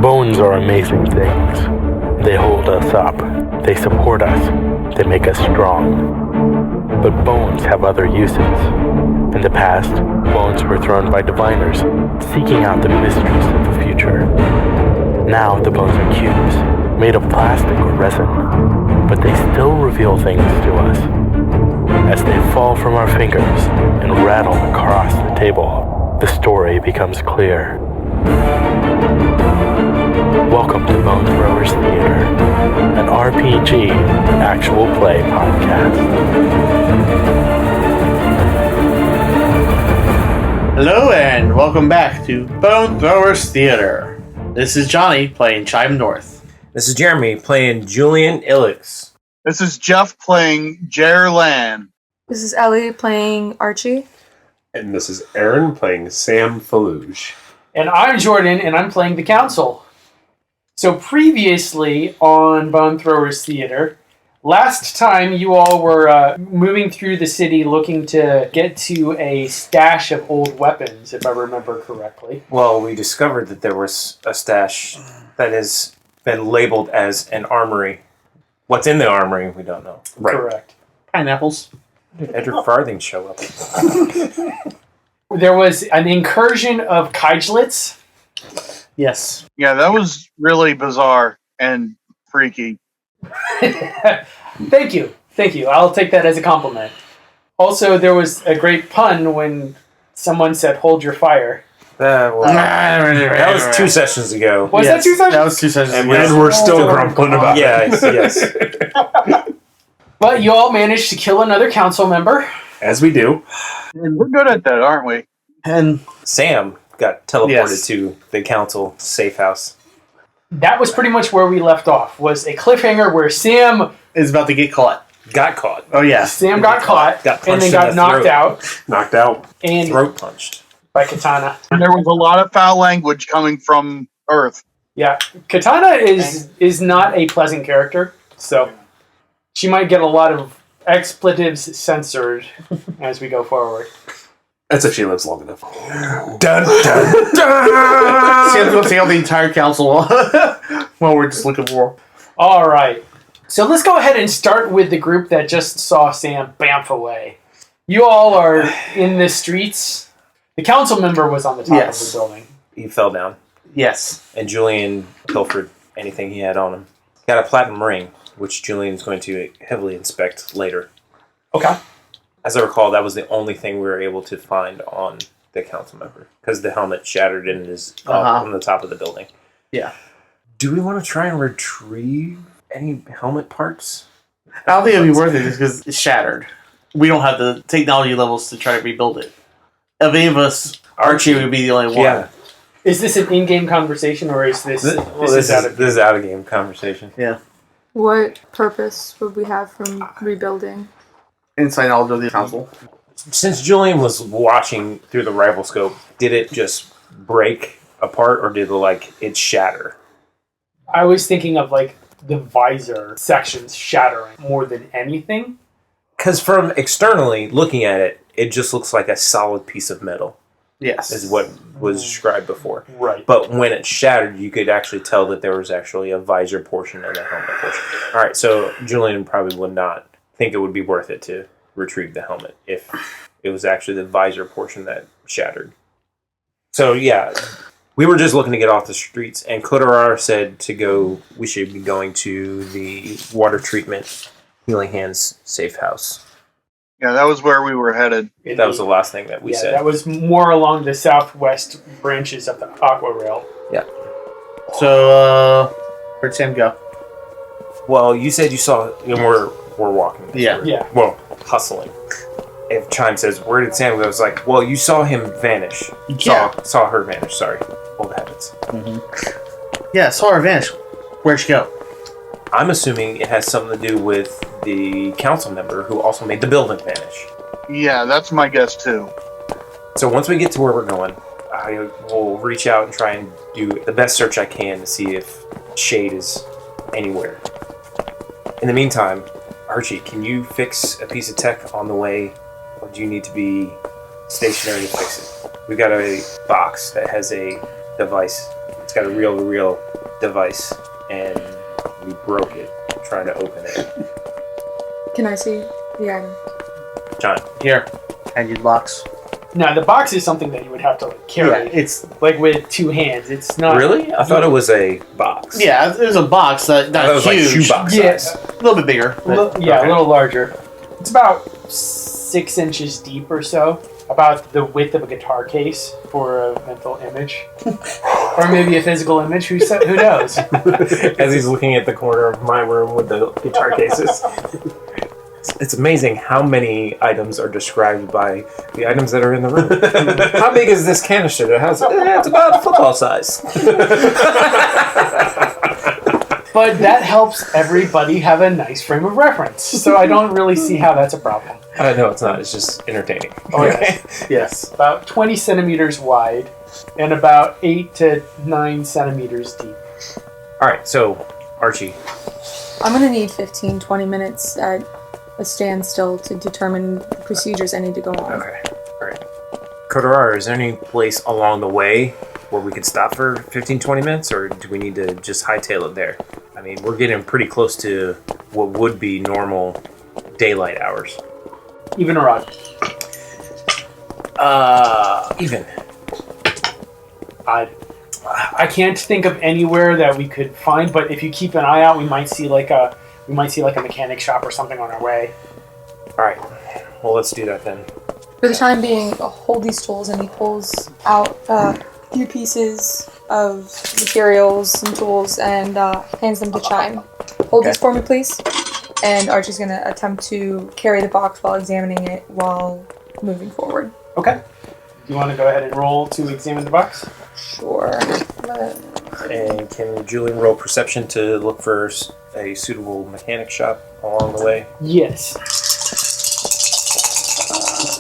Bones are amazing things. They hold us up. They support us. They make us strong. But bones have other uses. In the past, bones were thrown by diviners, seeking out the mysteries of the future. Now the bones are cubes, made of plastic or resin, but they still reveal things to us. As they fall from our fingers and rattle across the table, the story becomes clear. Welcome to Bone Throwers Theater, an RPG actual play podcast. Hello and welcome back to Bone Throwers Theater. This is Johnny playing Chime North. This is Jeremy playing Julian Illix. This is Jeff playing Jerr Lan. This is Ellie playing Archi. And this is Aaron playing Sam Feluge. And I'm Jordan, and I'm playing the Council. So previously on Bone Throwers Theater, last time you all were moving through the city looking to get to a stash of old weapons, if I remember correctly. Well, we discovered that there was a stash that has been labeled as an armory. What's in the armory, we don't know. Right. Correct. Pineapples. Did Edric Farthing show up? There was an incursion of Kajlits. Yes. Yeah, that was really bizarre and freaky. Thank you. I'll take that as a compliment. Also, there was a great pun when someone said, "Hold your fire." That was 2 sessions ago. Was that 2 sessions? That was 2 sessions And ago. we're still grumbling about it. Yes. But you all managed to kill another council member. As we do. And we're good at that, aren't we? And Sam got teleported Yes. to the council safe house. That was pretty much where we left off, was a cliffhanger where Sam is about to get caught. Got caught. Oh, yeah. Sam got caught Got and then punched got in the knocked throat. out Knocked out. and Throat punched. by Katana. And there was a lot of foul language coming from Earth. Yeah, Katana is not a pleasant character, so she might get a lot of expletives censored as we go forward. That's if she lives long enough. Dun, dun, dun. Sam's going to take out the entire council while we're just looking for. All right, so let's go ahead and start with the group that just saw Sam bamf away. You all are in the streets. The council member was on the top of the building. He fell down. Yes. And Julian pilfered anything he had on him. Got a platinum ring, which Julian's going to heavily inspect later. Okay. As I recall, that was the only thing we were able to find on the council member, because the helmet shattered and is up on the top of the building. Yeah. Do we want to try and retrieve any helmet parts? I don't think it'd be worth it just because it's shattered. We don't have the technology levels to try to rebuild it. Of any of us, Archie would be the only one. Yeah. Is this an in-game conversation, or is this This is out-of-game conversation. Yeah. What purpose would we have from rebuilding? Inside knowledge of the council. Since Julian was watching through the rifle scope, did it just break apart, or did it shatter? I was thinking of the visor sections shattering more than anything. Because from externally looking at it, it just looks like a solid piece of metal. Yes. Is what was described before. Right. But when it shattered, you could actually tell that there was actually a visor portion and a helmet portion. All right, so Julian probably would not think it would be worth it to retrieve the helmet if it was actually the visor portion that shattered. So, yeah, we were just looking to get off the streets, and Kodarar said we should be going to the water treatment Healing Hands safe house. Yeah, that was where we were headed. That was the last thing that we said. That was more along the southwest branches of the Aqua Rail. Yeah. So, where'd Sam go? Well, you said you saw... we're walking. Yeah. Yeah. Well, hustling. If Chime says, where did Sam go? It's like, well, you saw him vanish. Saw her vanish, sorry. Old habits. Mm-hmm. Yeah, saw her vanish. Where'd she go? I'm assuming it has something to do with the council member who also made the building vanish. Yeah, that's my guess too. So once we get to where we're going, I will reach out and try and do the best search I can to see if Shade is anywhere. In the meantime, Archie, can you fix a piece of tech on the way, or do you need to be stationary to fix it? We've got a box that has a device. It's got a reel-to-reel device, and we broke it trying to open it. Can I see the item? John, Here, hand you the box. Now the box is something that you would have to like carry, Yeah, it's like with 2 hands. It's not really? I thought it was a box. yeah. There's a box that I thought it not was huge. like shoebox Yeah. size. A little bit bigger. But Yeah, Okay. a little larger. It's about 6 inches deep or so. About the width of a guitar case for a mental image, or maybe a physical image. Who knows? As he's looking at the corner of my room with the guitar cases. It's amazing how many items are described by the items that are in the room. How big is this canister? It's about football size. But that helps everybody have a nice frame of reference. So I don't really see how that's a problem. No, it's not. It's just entertaining. Oh, yes. yes. About 20 centimeters wide and about 8 to 9 centimeters deep. All right, so Archie, I'm gonna need 15, 20 minutes at a standstill to determine the procedures I need to go on. okay, all right. Kotorara, is there any place along the way where we could stop for 15, 20 minutes, or do we need to just hightail it there? I mean, we're getting pretty close to what would be normal daylight hours. Even or odd. Even. I I can't think of anywhere that we could find, but if you keep an eye out, we might see like a mechanic shop or something on our way. All right. Well, let's do that then. For the time being, hold these tools, and he pulls out a few pieces of materials and tools and hands them to Chine. Hold Okay. these for me, please. And Archie's going to attempt to carry the box while examining it while moving forward. Okay. You want to go ahead and roll to examine the box? Sure. And can Julian roll perception to look for a suitable mechanic shop along the way? Yes.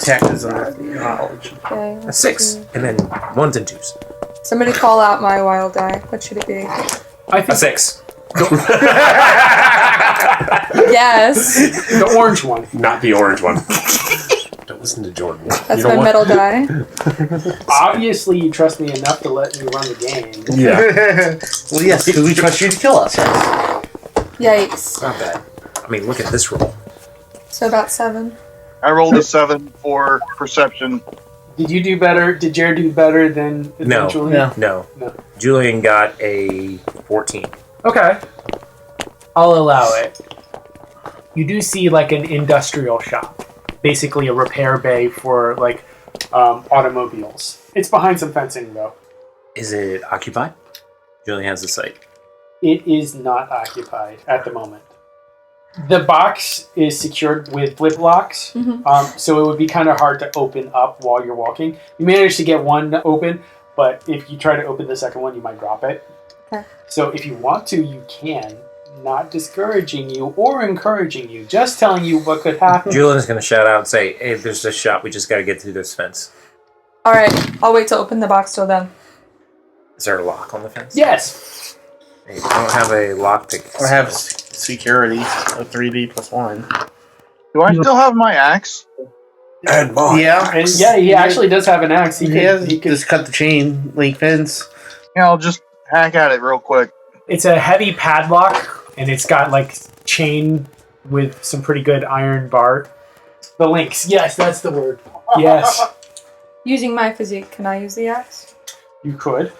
Tech is knowledge. Okay. A 6, and then 1s and 2s. Somebody call out my wild die. What should it be? I think A 6. Yes. the orange one. Not the orange one. Don't listen to Jordan. That's my metal die. Obviously, you trust me enough to let me run the game. Yeah. Well, yes, because we trust you to kill us. Yikes. Not bad. I mean, look at this roll. So about 7. I rolled a 7 for perception. Did you do better? Did Jerr do better than No. Julian? No. No. Julian got a 14. Okay. I'll allow it. You do see like an industrial shop. Basically a repair bay for like automobiles. It's behind some fencing though. Is it occupied? Julian has the site. It is not occupied at the moment. The box is secured with flip locks, so it would be kind of hard to open up while you're walking. You managed to get one open, but if you try to open the second one, you might drop it. Okay. So if you want to, you can. Not discouraging you or encouraging you, just telling you what could happen. Julian's going to shout out and say, hey, there's this shop. We just got to get through this fence. Alright, I'll wait to open the box till then. Is there a lock on the fence? Yes. Hey, don't have a lock pick. Or have security of 3D plus 1. Do I still have my axe? And mine. Yeah. And yeah, he actually does have an axe. He could just cut the chain link fence. Yeah, I'll just hack at it real quick. It's a heavy padlock, and it's got like chain with some pretty good iron bar. The links. Yes, that's the word. Yes, Using my physique, can I use the axe? you could.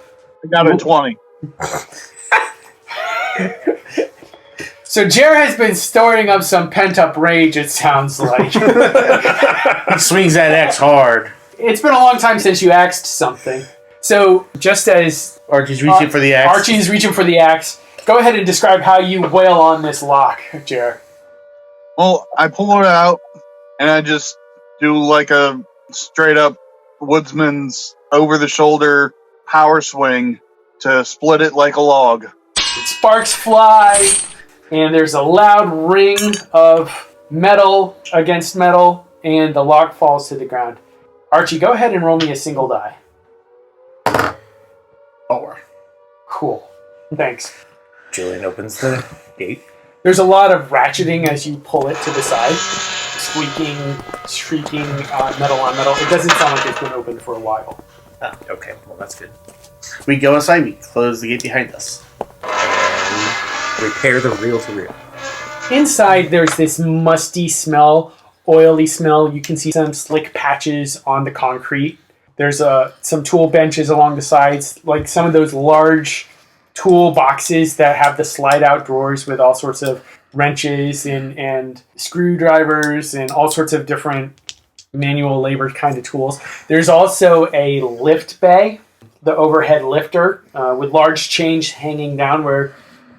I got a 20. So Jerr has been storing up some pent-up rage, it sounds like. He swings that axe hard. It's been a long time since you axed something. So just as Archie's reaching for the axe. Archie's reaching for the axe, go ahead and describe how you wail on this lock, Jerr. Well, I pull it out, and I just do like a straight-up woodsman's over-the-shoulder power swing to split it like a log. Sparks fly, and there's a loud ring of metal against metal, and the log falls to the ground. Archie, go ahead and roll me a single die. 4. Cool. Thanks. Julian opens the gate. There's a lot of ratcheting as you pull it to the side. Squeaking, shrieking, metal on metal. It doesn't sound like it's been open for a while. Okay, well, that's good. We go inside, we close the gate behind us. Repair the reel-to-reel. Inside, there's this musty smell, oily smell. You can see some slick patches on the concrete. There's some tool benches along the sides, like some of those large tool boxes that have the slide-out drawers with all sorts of wrenches and screwdrivers and all sorts of different manual labor kind of tools. There's also a lift bay, the overhead lifter, with large chains hanging down where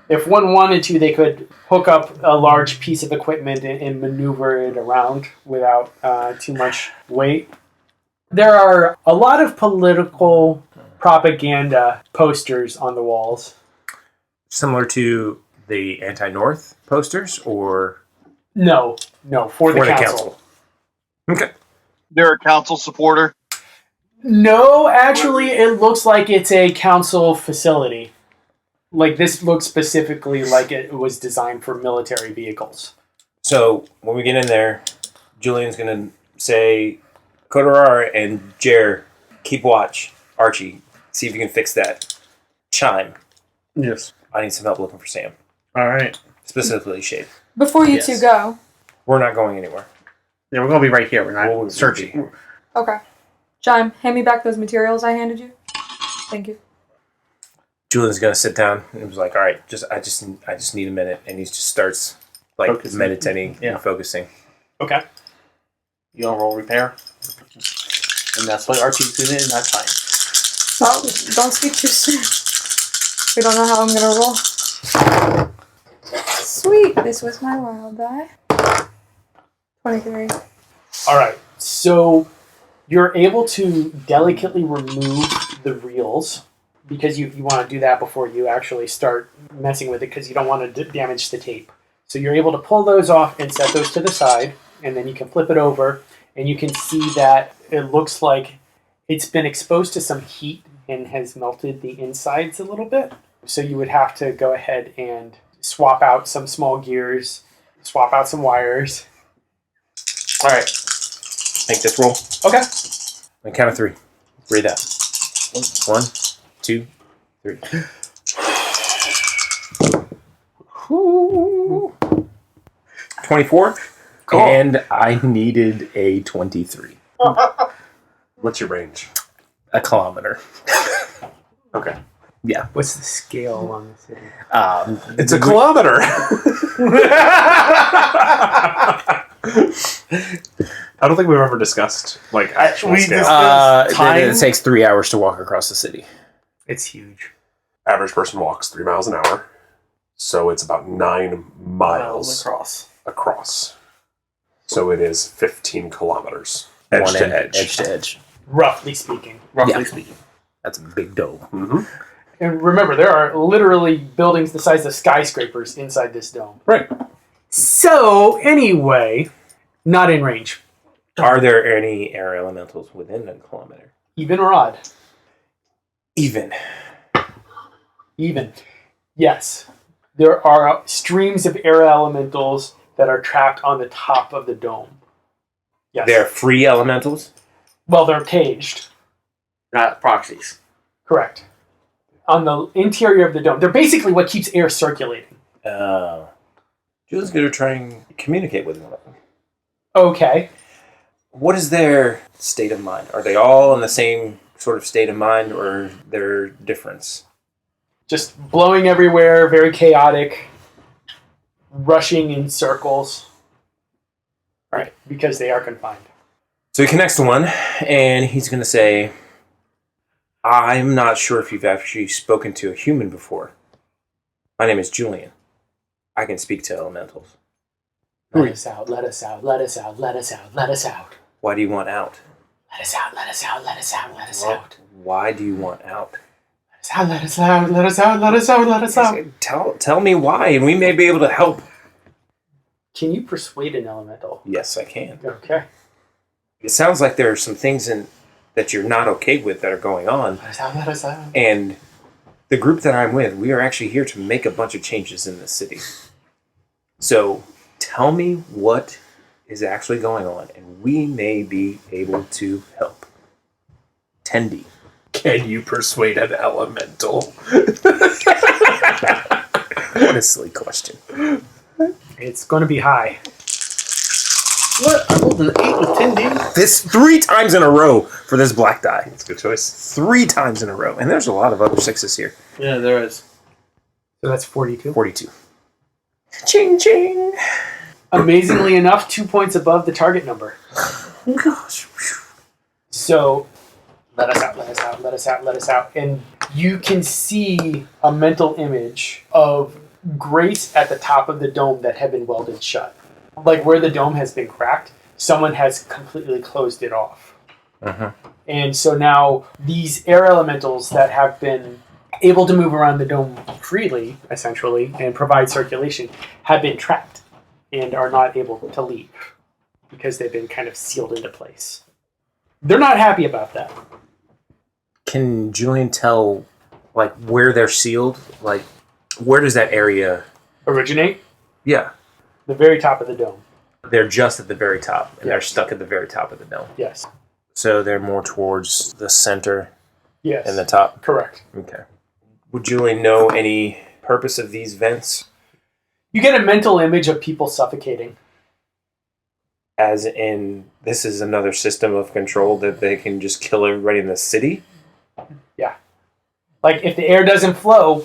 if one wanted to, they could hook up a large piece of equipment and maneuver it around without too much weight. There are a lot of political propaganda posters on the walls. Similar to the anti-North posters, or No, for the council. Okay. They're a council supporter. No, actually, it looks like it's a council facility. Like, this looks specifically like it was designed for military vehicles. So when we get in there, Julian's going to say, Kodorar and Jerr, keep watch. Archie, see if you can fix that chime. Yes. I need some help looking for Sam. All right. Specifically Shade. Before you two go. We're not going anywhere. Yeah, we're going to be right here. We're not We'll searching. Okay. Chime, hand me back those materials I handed you. Thank you. Julian's going to sit down and was like, all right, I just need a minute. And he just starts like Focusing. meditating Yeah. and focusing. Okay. You don't roll repair. And that's what Archie's doing in that time. Well, don't speak too soon. We don't know how I'm gonna roll. Sweet, this was my wild die. 23. All right. So you're able to delicately remove the reels because you want to do that before you actually start messing with it because you don't want to damage the tape. So you're able to pull those off and set those to the side, and then you can flip it over, and you can see that it looks like it's been exposed to some heat and has melted the insides a little bit. So you would have to go ahead and swap out some small gears, swap out some wires. All right. Make this roll. Okay. On count of 3. Read that. 1, 2, 3. 24. Cool. And I needed a 23. What's your range? A kilometer. Okay. Yeah. What's the scale on the city? It's a kilometer. I don't think we've ever discussed like actual We scale. time? It takes 3 hours to walk across the city. It's huge. Average person walks 3 miles an hour, so it's about 9 miles across. across. So it is 15 kilometers, edge One to end, edge. edge to edge. Roughly speaking. Roughly Yeah. speaking. That's a big dome. Mm-hmm. And remember, there are literally buildings the size of skyscrapers inside this dome. Right. So, anyway, not in range. Are there any air elementals within a kilometer? Even or odd? Even. Even. Yes. There are streams of air elementals that are trapped on the top of the dome. Yes. They're free elementals? Well, they're caged. Not proxies. Correct. On the interior of the dome. They're basically what keeps air circulating. Julian's going to try and communicate with one of them. Okay. What is their state of mind? Are they all in the same sort of state of mind, or is there difference? Just blowing everywhere, very chaotic, rushing in circles. Right, because they are confined. So he connects to one, and he's going to say, I'm not sure if you've actually spoken to a human before. My name is Julian. I can speak to elementals. Let us out, let us out, let us out, let us out, let us out. Why do you want out? Let us out, let us out, let us out, let us out. Why do you want out? Let us out, let us out, let us out, let us out. Tell me why, and we may be able to help. Can you persuade an elemental? Yes, I can. Okay. It sounds like there are some things that you're not okay with that are going on. Let us out, let us out. And the group that I'm with, we are actually here to make a bunch of changes in the city. So tell me what is actually going on, and we may be able to help. Tendi. Can you persuade an elemental? What a silly question. It's going to be high. What? I rolled an 8 with 10 damage. This 3 times in a row for this black die. That's a good choice. 3 times in a row. And there's a lot of other 6s here. Yeah, there is. So that's 42. 42. Ching ching. Amazingly enough, 2 points above the target number. Gosh. So, let us out, let us out, let us out, let us out. And you can see a mental image of grates at the top of the dome that have been welded shut. Like where the dome has been cracked, someone has completely closed it off. Uh-huh. And so now these air elementals that have been able to move around the dome freely, essentially, and provide circulation, have been trapped and are not able to leave because they've been kind of sealed into place. They're not happy about that. Can Julian tell, like, where they're sealed? Like, where does that area... Originate? Yeah. The very top of the dome. They're just at the very top, and they're Yes. stuck at the very top of the dome. Yes. So they're more towards the center Yes. and the top? Correct. Okay. Would Julian know any purpose of these vents? You get a mental image of people suffocating. As in, this is another system of control that they can just kill everybody in the city? Like, if the air doesn't flow,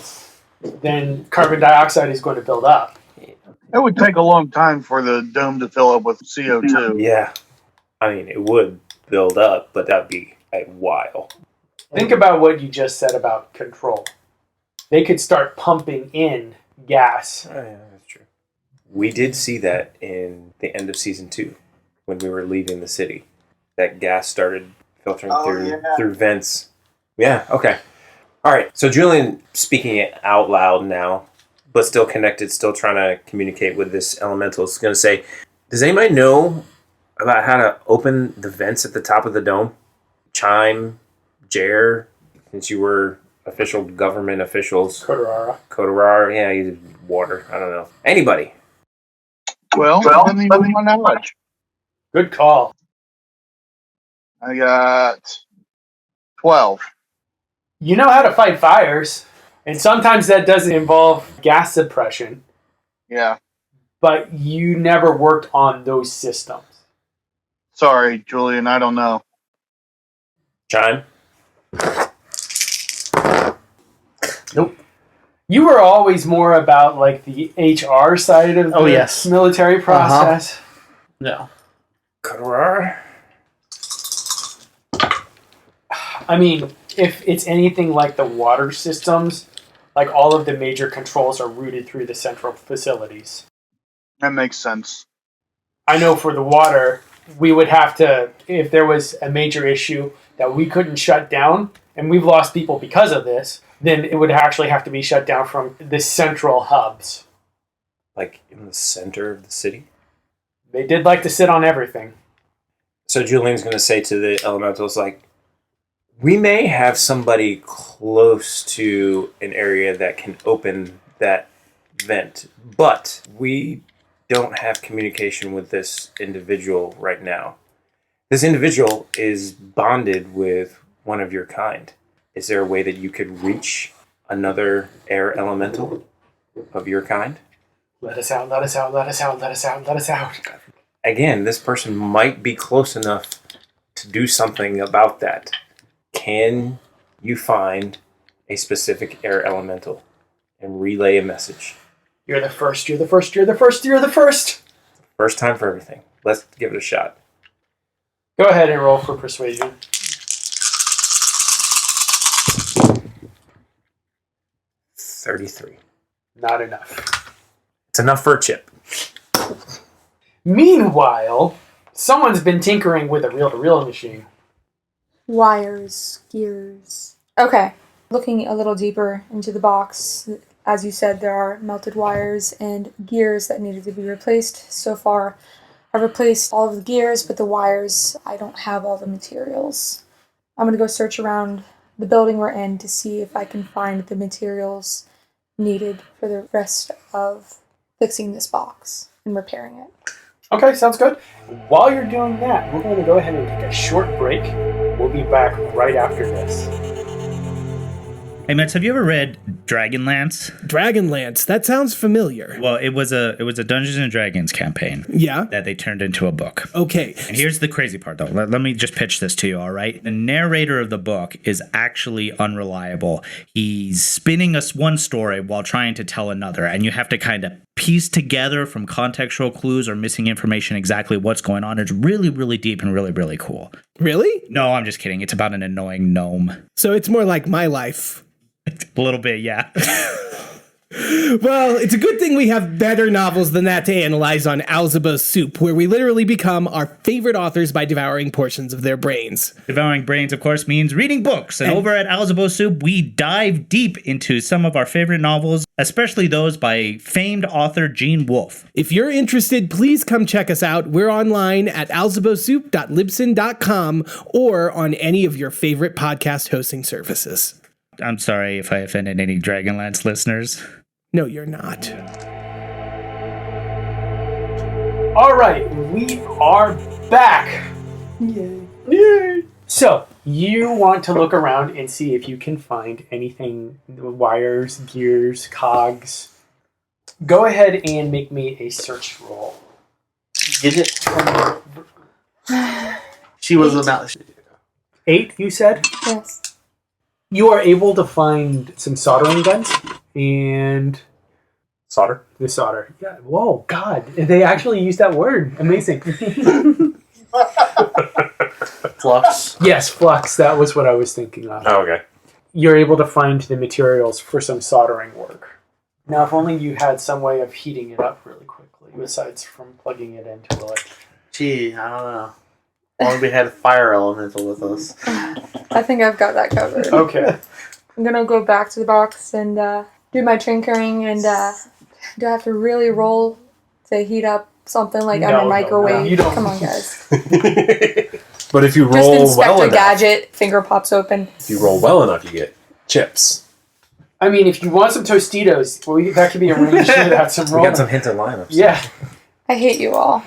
then carbon dioxide is going to build up. It would take a long time for the dome to fill up with CO2. Yeah. I mean, it would build up, but that'd be a while. Think about what you just said about control. They could start pumping in gas. Oh, yeah, that's true. We did see that in the end of season 2 when we were leaving the city. That gas started filtering through vents. Yeah, okay. All right, so Julian, speaking it out loud now, but still connected, still trying to communicate with this elemental, is going to say, does anybody know about how to open the vents at the top of the dome? Chime, Jerr, since you were official government officials. Kotarara, yeah, you did water, I don't know. Anybody? Well, let me move my knowledge. Good call. I got 12. You know how to fight fires, and sometimes that doesn't involve gas suppression, Yeah. but you never worked on those systems. Sorry, Julian, I don't know. Chime? Nope. You were always more about like the HR side of the yes. military process. No. Kotarara? I mean, if it's anything like the water systems, like all of the major controls are routed through the central facilities. That makes sense. I know for the water, we would have to, if there was a major issue that we couldn't shut down, and we've lost people because of this, then it would actually have to be shut down from the central hubs. Like in the center of the city? They did like to sit on everything. So Julian's going to say to the elementals, like, we may have somebody close to an area that can open that vent, but we don't have communication with this individual right now. This individual is bonded with one of your kind. Is there a way that you could reach another air elemental of your kind? Let us out, let us out, let us out, let us out, let us out. Again, this person might be close enough to do something about that. Can you find a specific air elemental and relay a message? You're the first, you're the first, you're the first, you're the first. First time for everything. Let's give it a shot. Go ahead and roll for persuasion. 33. Not enough. It's enough for a chip. Meanwhile, someone's been tinkering with a reel-to-reel machine. Wires, gears. Okay, looking a little deeper into the box, as you said, there are melted wires and gears that needed to be replaced. So far, I've replaced all of the gears, but the wires, I don't have all the materials. I'm going to go search around the building we're in to see if I can find the materials needed for the rest of fixing this box and repairing it. Okay, sounds good. While you're doing that, we're going to go ahead and take a short break. We'll be back right after this. Hey, Mets, have you ever read Dragonlance? Dragonlance. That sounds familiar. Well, it was a Dungeons and Dragons campaign. Yeah. That they turned into a book. Okay. And here's the crazy part, though. Let me just pitch this to you, all right? The narrator of the book is actually unreliable. He's spinning us one story while trying to tell another, and you have to kind of piece together from contextual clues or missing information exactly what's going on. It's really, really deep and really, really cool. Really? No, I'm just kidding. It's about an annoying gnome. So it's more like my life. A little bit, yeah. Well, it's a good thing we have better novels than that to analyze on Alzabo's Soup, where we literally become our favorite authors by devouring portions of their brains. Devouring brains, of course, means reading books. And over at Alzabo's Soup, we dive deep into some of our favorite novels, especially those by famed author Gene Wolfe. If you're interested, please come check us out. We're online at alzabosoup.libsyn.com or on any of your favorite podcast hosting services. I'm sorry if I offended any Dragonlance listeners. No, you're not. All right, we are back. Yay. So, you want to look around and see if you can find anything, wires, gears, cogs. Go ahead and make me a search roll. Get it? She was about 8, you said? Yes. You are able to find some soldering guns and Solder? the solder. Yeah. Whoa, God. They actually used that word. Amazing. flux. Yes, flux. That was what I was thinking of. Oh, okay. You're able to find the materials for some soldering work. Now, if only you had some way of heating it up really quickly, besides from plugging it into it. Gee, I don't know. Or we had a fire elemental with us. I think I've got that covered. Okay. I'm gonna go back to the box and do my tinkering and do I have to really roll to heat up something like on a microwave? you don't. Come on, guys. But if you Just roll Inspector well enough, Gadget, finger pops open. if you roll well enough, you get chips. I mean, if you want some Tostitos, well, that could be arranged to have some We rolling. got some hints and lineups. Yeah. I hate you all.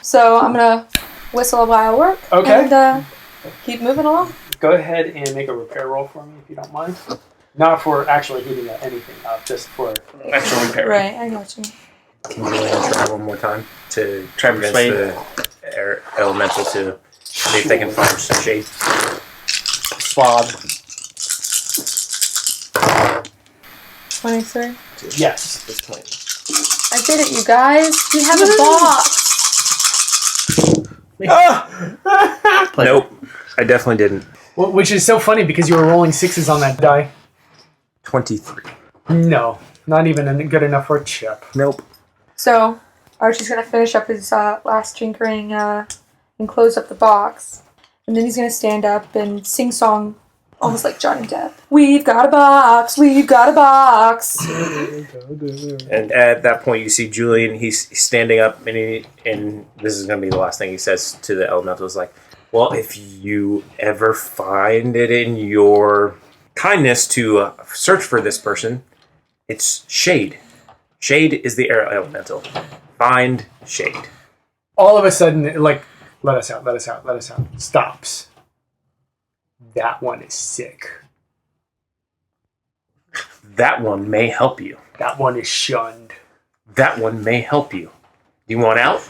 So I'm gonna whistle while I work. Okay. And keep moving along. Go ahead and make a repair roll for me if you don't mind. Not for actually heating anything up, just for Actual repair. Right, I got you. Can you try one more time to Try convince persuade. the air elemental to see if they can find some shade? Swab. 23. yes. This point. I did it, you guys. We have a box. Nope. I definitely didn't. Well, which is so funny because you were rolling 6s on that die. 23. No, not even good enough for a chip. Nope. So Archie's gonna finish up his last tinkering and close up the box, and then he's gonna stand up and sing song, almost like Johnny Depp. We've got a box. We've got a box. And at that point, you see Julian. He's standing up, and this is going to be the last thing he says to the elemental. Is like, well, if you ever find it in your kindness to search for this person, it's shade. Shade is the air elemental. Find shade. All of a sudden, like, let us out, let us out, let us out. Stops. That one is sick. That one may help you. That one is shunned. That one may help you. Do you want out?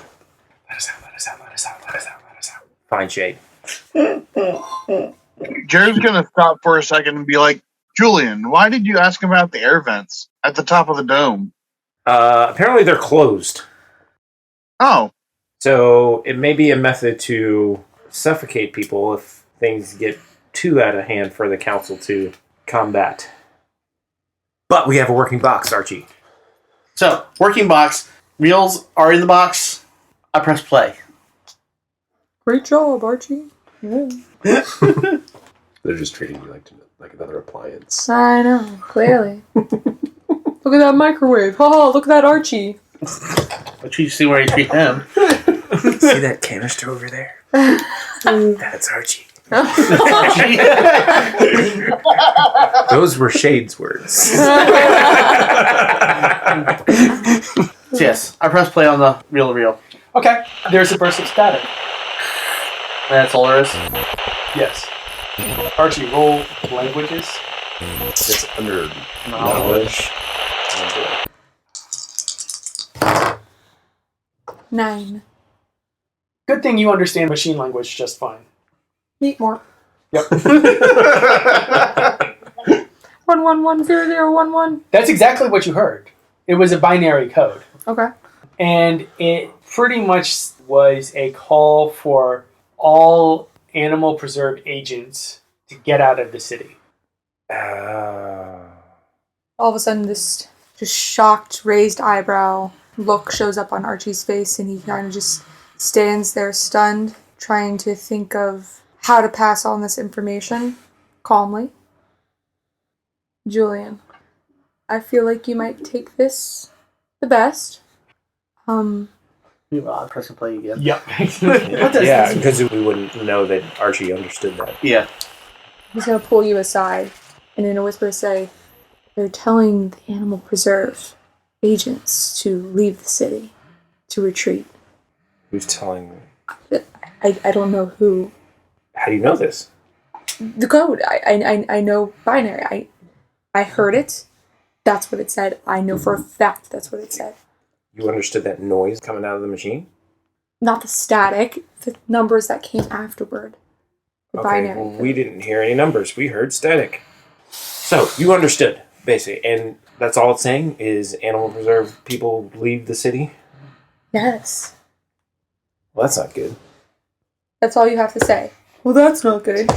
Let us out, let us out, let us out, let us out, let us out. Find shade. Jerry's gonna stop for a second and be like, Julian, why did you ask about the air vents at the top of the dome? Apparently they're closed. Oh, So it may be a method to suffocate people if things get too out of hand for the council to combat. But we have a working box, Archie. So, working box. Reels are in the box. I press play. Great job, Archie. Yeah. They're just treating you like another appliance. I know, clearly. Look at that microwave. Oh, look at that Archie. But you see where you treat them. See that canister over there? That's Archie. Those were Shade's words. Yes, I press play on the reel-to-reel. Okay, there's a burst of static. That's all there is. Yes. Archie, roll languages. It's under Knowledge. 9. Good thing you understand machine language just fine. Meet more. Yep. 1110011. That's exactly what you heard. It was a binary code. Okay. And it pretty much was a call for all animal preserve agents to get out of the city. All of a sudden, this just shocked, raised eyebrow look shows up on Archie's face, and he kind of just stands there stunned, trying to think of how to pass on this information calmly. Julian, I feel like you might take this the best. I'll press and play again. Yep. Yeah, because we wouldn't know that Archie understood that. Yeah. He's going to pull you aside and in a whisper say, they're telling the animal preserve agents to leave the city, to retreat. Who's telling me? I don't know who. How do you know this? The code. I know binary. I heard it. That's what it said. I know for a fact that's what it said. You understood that noise coming out of the machine? Not the static, the numbers that came afterward. The binary. Well, we didn't hear any numbers. We heard static. So, you understood, basically. And that's all it's saying is animal preserve people leave the city? Yes. Well, that's not good. That's all you have to say. Well, that's not good.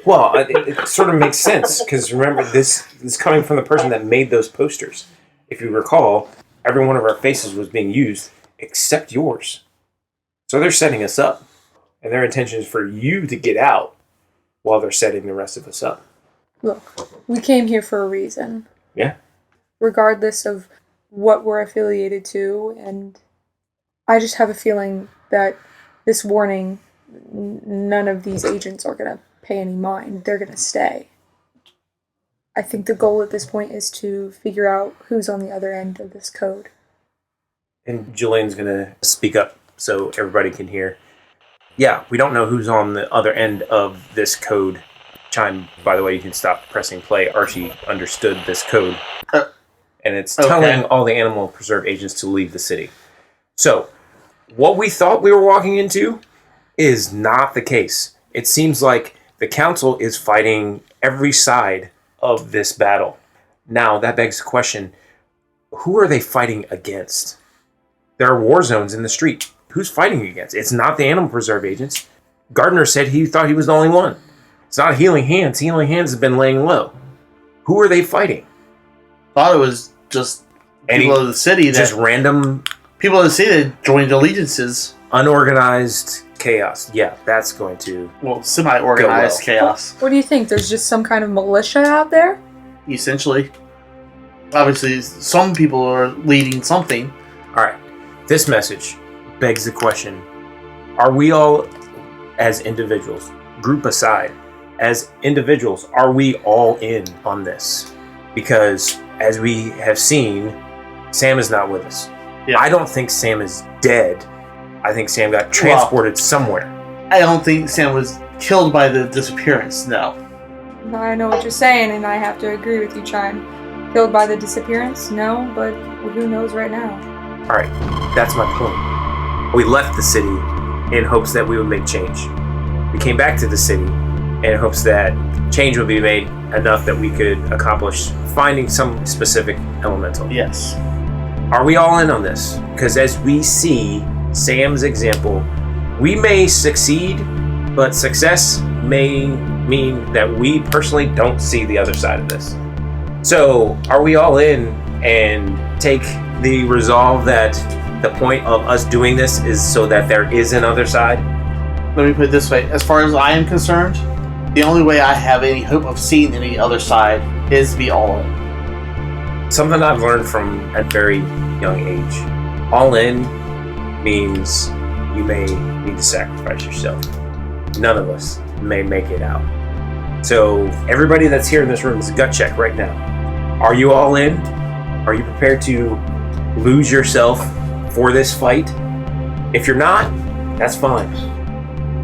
Well, it sort of makes sense, because remember, this is coming from the person that made those posters. If you recall, every one of our faces was being used, except yours. So they're setting us up. And their intention is for you to get out while they're setting the rest of us up. Look, we came here for a reason. Yeah. Regardless of what we're affiliated to, and I just have a feeling that this warning, none of these agents are going to pay any mind. They're going to stay. I think the goal at this point is to figure out who's on the other end of this code. And Julian's going to speak up so everybody can hear. Yeah, we don't know who's on the other end of this code. Chime, by the way, you can stop pressing play. Archie understood this code. And it's telling all the animal preserve agents to leave the city. So, what we thought we were walking into is not the case. It seems like the council is fighting every side of this battle. Now, that begs the question, who are they fighting against? There are war zones in the street. Who's fighting against? It's not the animal preserve agents. Gardner said he thought he was the only one. It's not Healing Hands. Healing Hands has been laying low. Who are they fighting? Thought it was just people of the city just random people of the city that joined allegiances. Unorganized chaos. Yeah, that's going to semi-organized chaos. What do you think? There's just some kind of militia out there? Essentially. Obviously, some people are leading something. Alright. This message begs the question, are we all, as individuals, group aside, as individuals, are we all in on this? Because, as we have seen, Sam is not with us. Yeah. I don't think Sam is dead. I think Sam got transported somewhere. I don't think Sam was killed by the disappearance, no. I know what you're saying, and I have to agree with you, Chine. Killed by the disappearance? No, but who knows right now? Alright, that's my point. We left the city in hopes that we would make change. We came back to the city in hopes that change would be made enough that we could accomplish finding some specific elemental. Yes. Are we all in on this? Because as we see Sam's example, we may succeed, but success may mean that we personally don't see the other side of this. So, are we all in and take the resolve that the point of us doing this is so that there is another side? Let me put it this way. As far as I am concerned, the only way I have any hope of seeing any other side is to be all in. Something I've learned from a very young age. All in means you may need to sacrifice yourself. None of us may make it out. So everybody that's here in this room is a gut check right now. Are you all in? Are you prepared to lose yourself for this fight? If you're not, that's fine.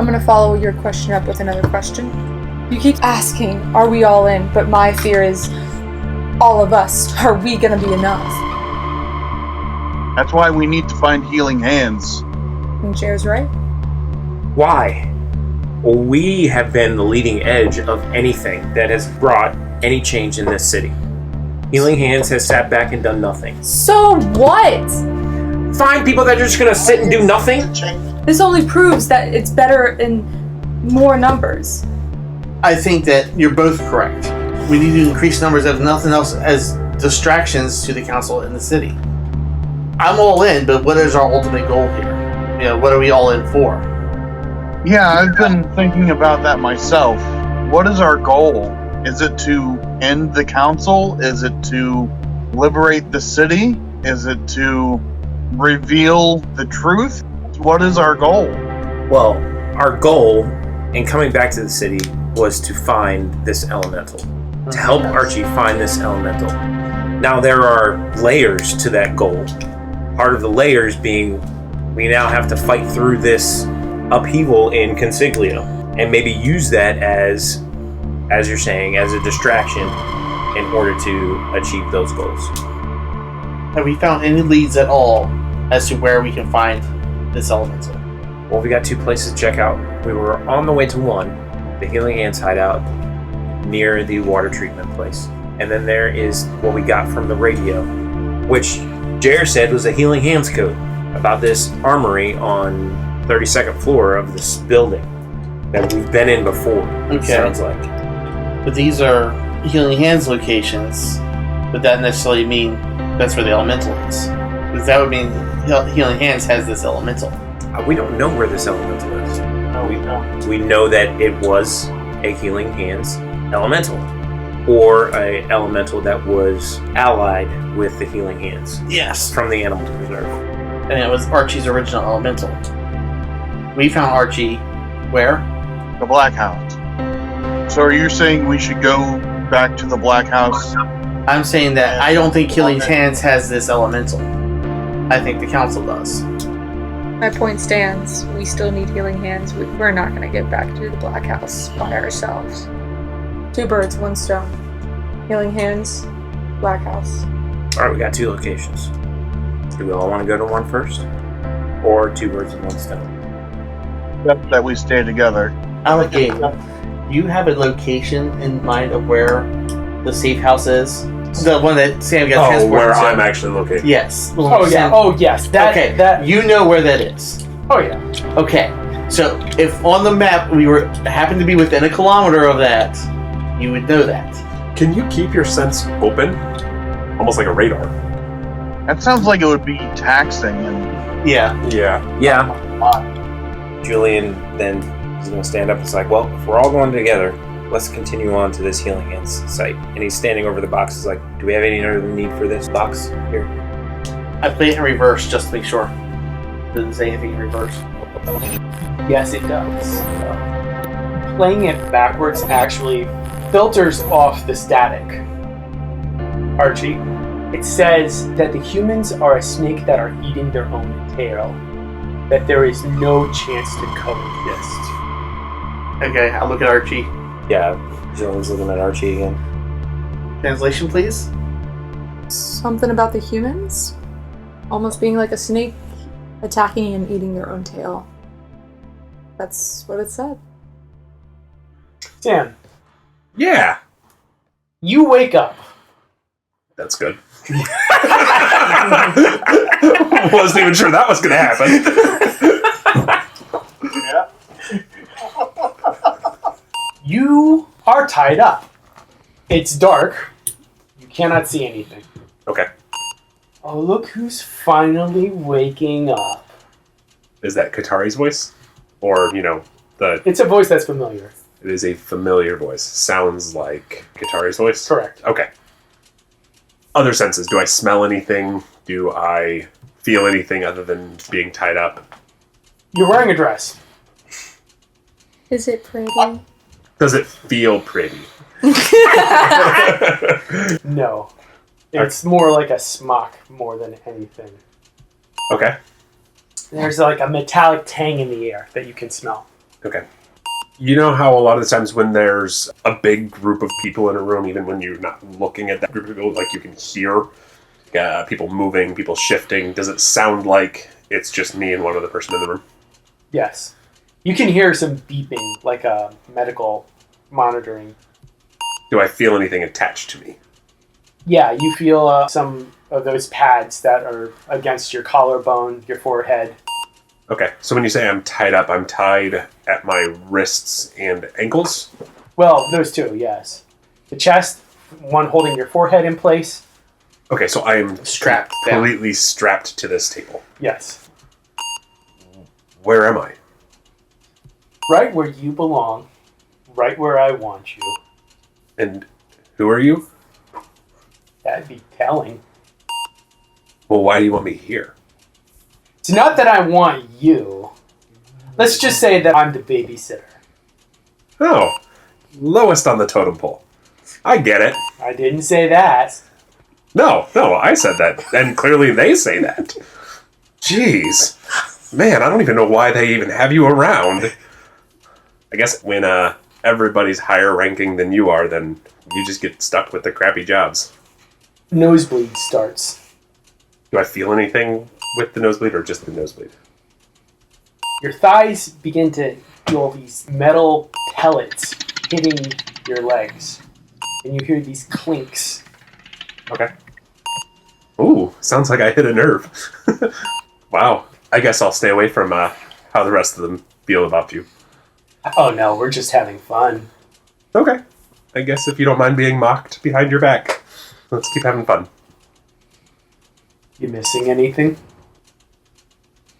I'm gonna follow your question up with another question. You keep asking, are we all in? But my fear is, all of us, are we gonna be enough? That's why we need to find healing hands. And Jer's right. Why? Well, we have been the leading edge of anything that has brought any change in this city. Healing Hands has sat back and done nothing. So what? Find people that are just gonna sit and do nothing? This only proves that it's better in more numbers. I think that you're both correct. We need to increase numbers if nothing else as distractions to the council in the city. I'm all in, but what is our ultimate goal here? You know, what are we all in for? Yeah, I've been thinking about that myself. What is our goal? Is it to end the council? Is it to liberate the city? Is it to reveal the truth? What is our goal? Well, our goal in coming back to the city was to find this elemental. To help Archie find this elemental. Now there are layers to that goal. Part of the layers being we now have to fight through this upheaval in Consiglio and maybe use that as you're saying, as a distraction in order to achieve those goals. Have we found any leads at all as to where we can find this elemental? Well, we got two places to check out. We were on the way to one, the Healing Hands hideout near the water treatment place. And then there is what we got from the radio, which Jerr said was a Healing Hands code about this armory on 32nd floor of this building that we've been in before. It sounds like. But these are Healing Hands locations. Would that necessarily mean that's where the elemental is? Because that would mean Healing Hands has this elemental. We don't know where this elemental is. No, we don't. We know that it was a Healing Hands elemental, or a elemental that was allied with the Healing Hands. Yes. From the Animal Preserve. And it was Archie's original elemental. We found Archie where? The Black House. So are you saying we should go back to the Black House? I'm saying that I don't think Healing Hands has this elemental. I think the council does. My point stands. We still need healing hands. We're not going to get back to the Black House by ourselves. Two birds, one stone. Healing hands, Black House. Alright, we got two locations. Do we all want to go to one first? Or two birds and one stone? That we stay together. Alec, do you have a location in mind of where the safe house is? The one that Sam got transported where to? I'm actually located. Yes. Oh, yeah. Oh, yes. Okay, That. you know where that is. Oh, yeah. Okay, so if on the map we happened to be within a kilometer of that, you would know that. Can you keep your sense open? Almost like a radar. That sounds like it would be taxing and Yeah. Yeah. Yeah. Julian then is going to stand up and say, well, if we're all going together, let's continue on to this Healing Hands site. And he's standing over the box. He's like, do we have any other need for this box here? I played it in reverse just to make sure. Doesn't say anything in reverse. Yes, it does. Playing it backwards actually filters off the static. Archie, it says that the humans are a snake that are eating their own tail. That there is no chance to coexist. Okay, I'll look at Archie. Yeah, Julian's looking at Archie again. Translation, please. Something about the humans? Almost being like a snake attacking and eating their own tail. That's what it said. Sam, Yeah. you wake up. That's good. Wasn't even sure that was going to happen. You are tied up. It's dark. You cannot see anything. Okay. Oh, look who's finally waking up. Is that Katari's voice? Or, the... It's a voice that's familiar. It is a familiar voice. Sounds like Katari's voice? Correct. Okay. Other senses. Do I smell anything? Do I feel anything other than being tied up? You're wearing a dress. Is it pretty? Does it feel pretty? No. It's more like a smock more than anything. Okay. There's like a metallic tang in the air that you can smell. Okay. You know how a lot of the times when there's a big group of people in a room, even when you're not looking at that group of people, like you can hear people moving, people shifting. Does it sound like it's just me and one other person in the room? Yes. You can hear some beeping, like a medical monitoring. Do I feel anything attached to me? Yeah, you feel some of those pads that are against your collarbone, your forehead. Okay, so when you say I'm tied up, I'm tied at my wrists and ankles? Well, those two, yes. The chest, one holding your forehead in place. Okay, so I am Strapped down. completely strapped to this table. Yes. Where am I? Right where you belong. Right where I want you. And who are you? That'd be telling. Well, why do you want me here? It's not that I want you. Let's just say that I'm the babysitter. Oh, lowest on the totem pole. I get it. I didn't say that. No, I said that. And clearly they say that. Jeez. Man, I don't even know why they even have you around. I guess when everybody's higher ranking than you are, then you just get stuck with the crappy jobs. Nosebleed starts. Do I feel anything with the nosebleed or just the nosebleed? Your thighs begin to feel these metal pellets hitting your legs. And you hear these clinks. Okay. Ooh, sounds like I hit a nerve. Wow. I guess I'll stay away from how the rest of them feel about you. Oh no, we're just having fun. Okay. I guess if you don't mind being mocked behind your back, let's keep having fun. You missing anything?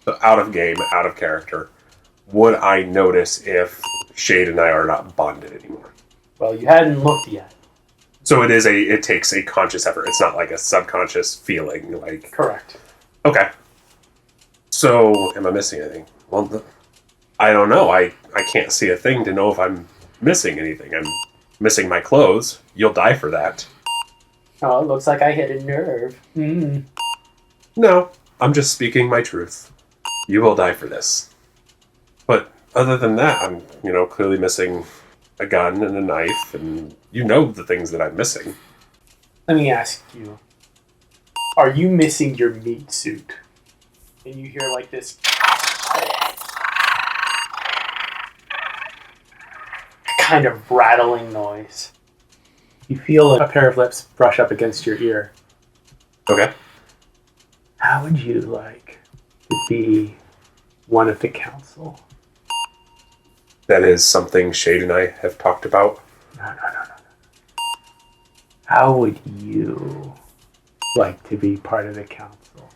So out of game, out of character, would I notice if Shade and I are not bonded anymore? Well, you hadn't looked yet. So it takes a conscious effort. It's not like a subconscious feeling. Like Correct. okay. So am I missing anything? Well, I don't know. I can't see a thing to know if I'm missing anything. I'm missing my clothes. You'll die for that. Oh, it looks like I hit a nerve. No, I'm just speaking my truth. You will die for this. But other than that, I'm, clearly missing a gun and a knife, and you know the things that I'm missing. Let me ask you. Are you missing your meat suit? And you hear like this kind of rattling noise. You feel a pair of lips brush up against your ear. Okay. How would you like to be one of the council? That is something Shade and I have talked about. No. How would you like to be part of the council?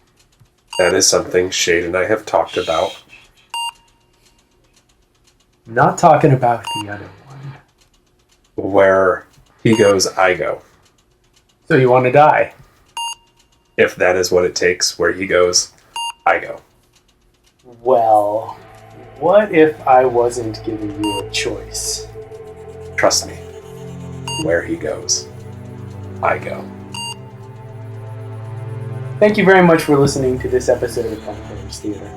That is something Shade and I have talked about. I'm not talking about the other one. Where he goes, I go. So you want to die? If that is what it takes, where he goes, I go. Well, what if I wasn't giving you a choice? Trust me. Where he goes, I go. Thank you very much for listening to this episode of Bone Throwers Theater.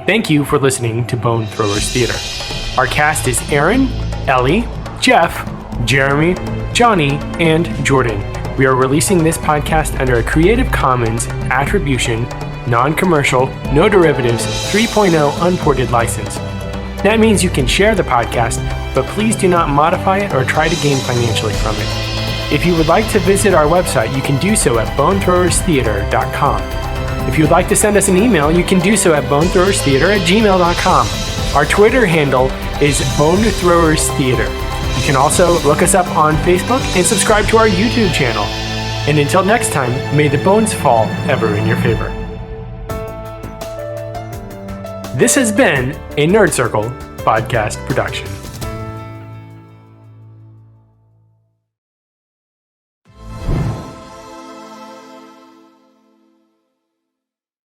Thank you for listening to Bone Throwers Theater. Our cast is Aaron, Ellie, Jeff, Jeremy, Johnny, and Jordan. We are releasing this podcast under a Creative Commons Attribution, Non-Commercial, No Derivatives 3.0 Unported license. That means you can share the podcast, but please do not modify it or try to gain financially from it. If you would like to visit our website, you can do so at bonethrowerstheater.com. If you would like to send us an email, you can do so at bonethrowerstheater@gmail.com. Our Twitter handle is bonethrowerstheater. You can also look us up on Facebook and subscribe to our YouTube channel. And until next time, may the bones fall ever in your favor. This has been a Nerd Circle podcast production.